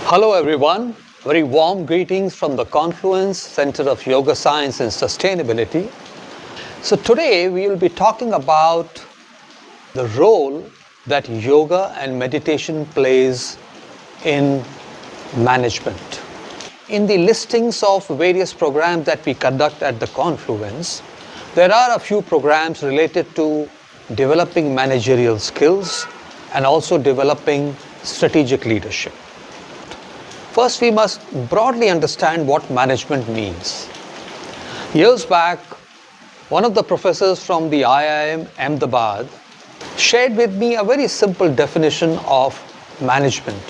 Hello everyone, very warm greetings from the Confluence Center of Yoga Science and Sustainability. So today we will be talking about the role that yoga and meditation plays in management. In the listings of various programs that we conduct at the Confluence, there are a few programs related to developing managerial skills and also developing strategic leadership. First, we must broadly understand what management means. Years back, one of the professors from the IIM Ahmedabad shared with me a very simple definition of management.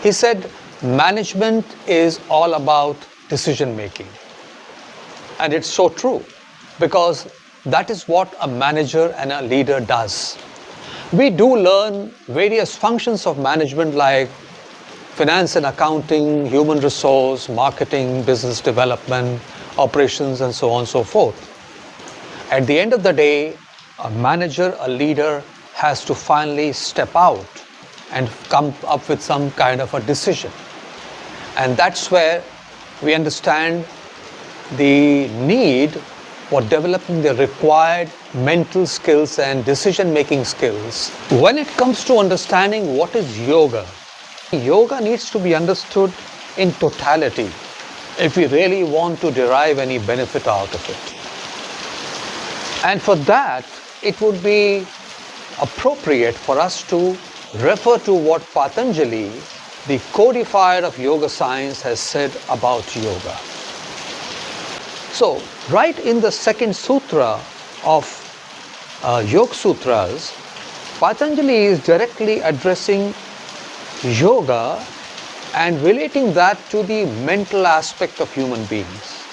He said, management is all about decision making. And it's so true, because that is what a manager and a leader does. We do learn various functions of management like finance and accounting, human resource, marketing, business development, operations, and so on and so forth. At the end of the day, a manager, a leader has to finally step out and come up with some kind of a decision. And that's where we understand the need for developing the required mental skills and decision-making skills. When it comes to understanding what is yoga, yoga needs to be understood in totality if we really want to derive any benefit out of it. And for that, it would be appropriate for us to refer to what Patanjali, the codifier of yoga science, has said about yoga. So, right in the second sutra of Yoga Sutras, Patanjali is directly addressing yoga and relating that to the mental aspect of human beings.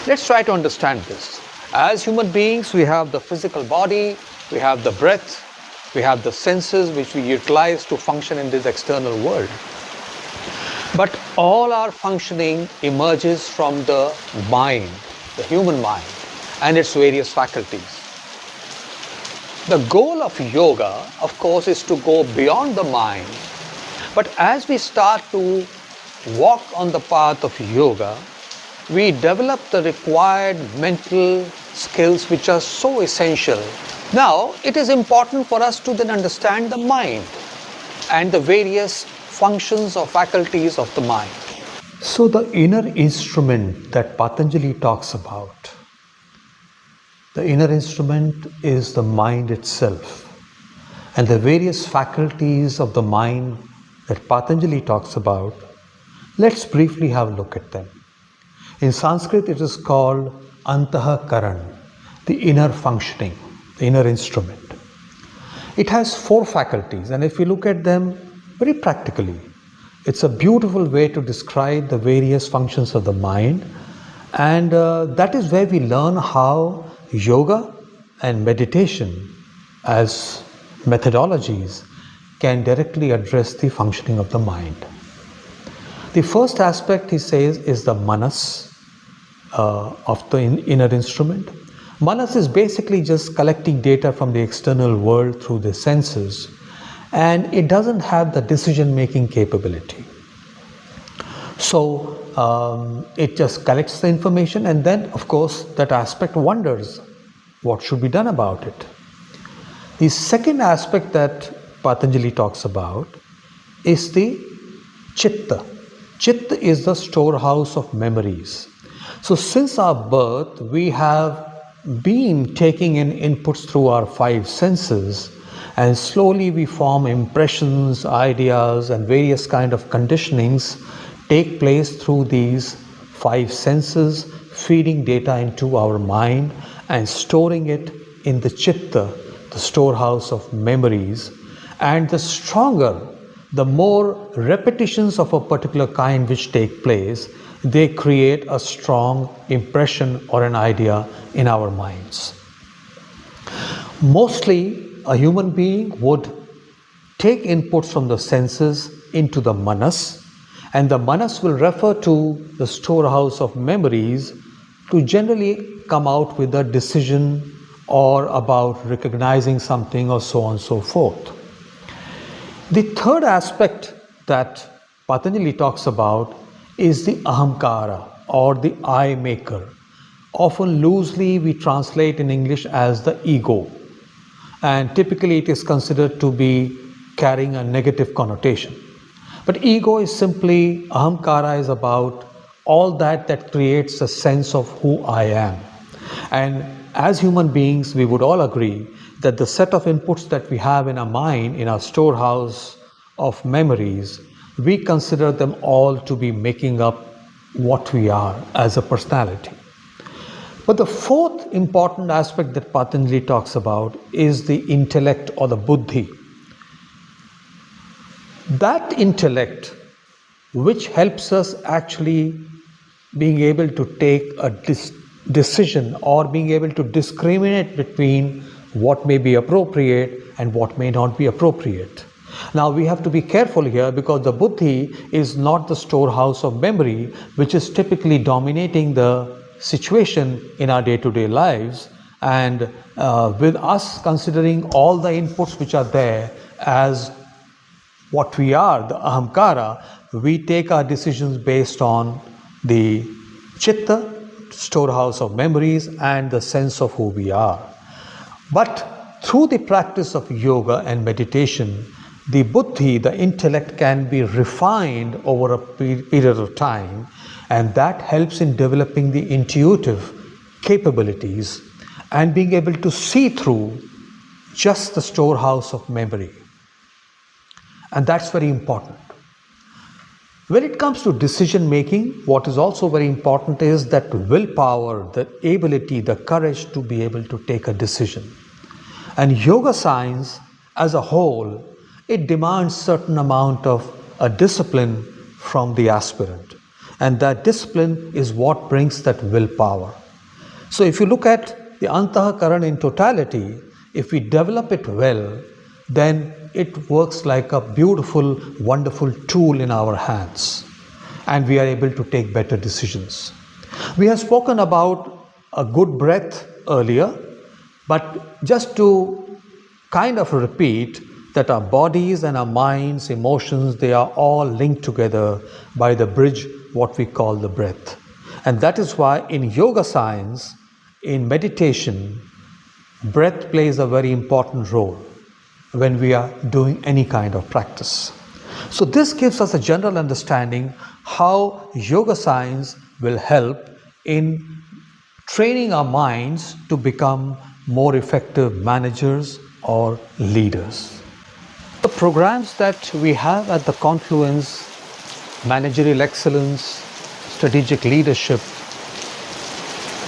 Let's try to understand this. As human beings, we have the physical body, we have the breath, we have the senses which we utilize to function in this external world. But all our functioning emerges from the mind, the human mind, and its various faculties. The goal of yoga, of course, is to go beyond the mind. But as we start to walk on the path of yoga, we develop the required mental skills which are so essential. Now, it is important for us to then understand the mind and the various functions or faculties of the mind. So the inner instrument that Patanjali talks about, the inner instrument is the mind itself, and the various faculties of the mind that Patanjali talks about, let's briefly have a look at them. In Sanskrit, it is called Antahakaran, the inner functioning, the inner instrument. It has four faculties, and if we look at them very practically, it's a beautiful way to describe the various functions of the mind, and that is where we learn how yoga and meditation as methodologies can directly address the functioning of the mind. The first aspect, he says, is the manas of the inner instrument. Manas is basically just collecting data from the external world through the senses, and it doesn't have the decision-making capability. So it just collects the information, and then, of course, that aspect wonders what should be done about it. The second aspect that Patanjali talks about is the chitta. Chitta is the storehouse of memories. So since our birth, we have been taking in inputs through our five senses, and slowly we form impressions, ideas, and various kind of conditionings take place through these five senses, feeding data into our mind and storing it in the chitta, the storehouse of memories. And the stronger, the more repetitions of a particular kind which take place, they create a strong impression or an idea in our minds. Mostly, a human being would take inputs from the senses into the manas, and the manas will refer to the storehouse of memories to generally come out with a decision or about recognizing something or so on and so forth. The third aspect that Patanjali talks about is the ahamkara or the I maker. Often loosely we translate in English as the ego, and typically it is considered to be carrying a negative connotation. But ego is simply, ahamkara is about all that creates a sense of who I am. And as human beings, we would all agree that the set of inputs that we have in our mind, in our storehouse of memories, we consider them all to be making up what we are as a personality. But the fourth important aspect that Patanjali talks about is the intellect or the buddhi. That intellect which helps us actually being able to take a decision or being able to discriminate between what may be appropriate and what may not be appropriate. Now we have to be careful here because the buddhi is not the storehouse of memory which is typically dominating the situation in our day-to-day lives, and with us considering all the inputs which are there as what we are, the ahamkara, we take our decisions based on the chitta, storehouse of memories, and the sense of who we are. But through the practice of yoga and meditation, the buddhi, the intellect, can be refined over a period of time, and that helps in developing the intuitive capabilities and being able to see through just the storehouse of memory. And that's very important. When it comes to decision making, what is also very important is that willpower, the ability, the courage to be able to take a decision. And yoga science as a whole, it demands certain amount of a discipline from the aspirant. And that discipline is what brings that willpower. So if you look at the Antahakaran in totality, if we develop it well, then it works like a beautiful, wonderful tool in our hands, and we are able to take better decisions. We have spoken about a good breath earlier, but just to kind of repeat that our bodies and our minds, emotions, they are all linked together by the bridge, what we call the breath. And that is why in yoga science, in meditation, breath plays a very important role when we are doing any kind of practice. So this gives us a general understanding how yoga science will help in training our minds to become more effective managers or leaders. The programs that we have at the Confluence, managerial excellence, strategic leadership,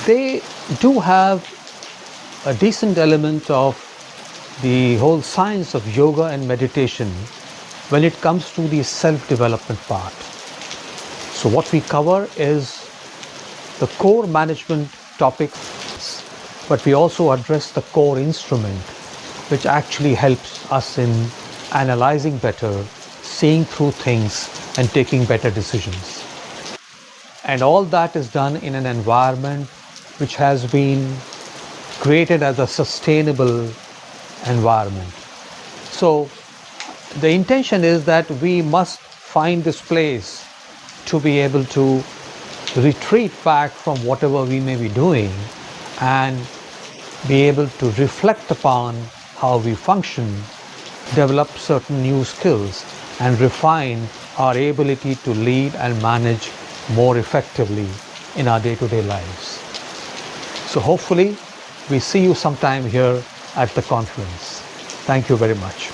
they do have a decent element of the whole science of yoga and meditation when it comes to the self-development part. So what we cover is the core management topics, but we also address the core instrument which actually helps us in analyzing better, seeing through things and taking better decisions. And all that is done in an environment which has been created as a sustainable environment. So the intention is that we must find this place to be able to retreat back from whatever we may be doing and be able to reflect upon how we function, develop certain new skills, and refine our ability to lead and manage more effectively in our day-to-day lives. So hopefully we see you sometime here at the conference. Thank you very much.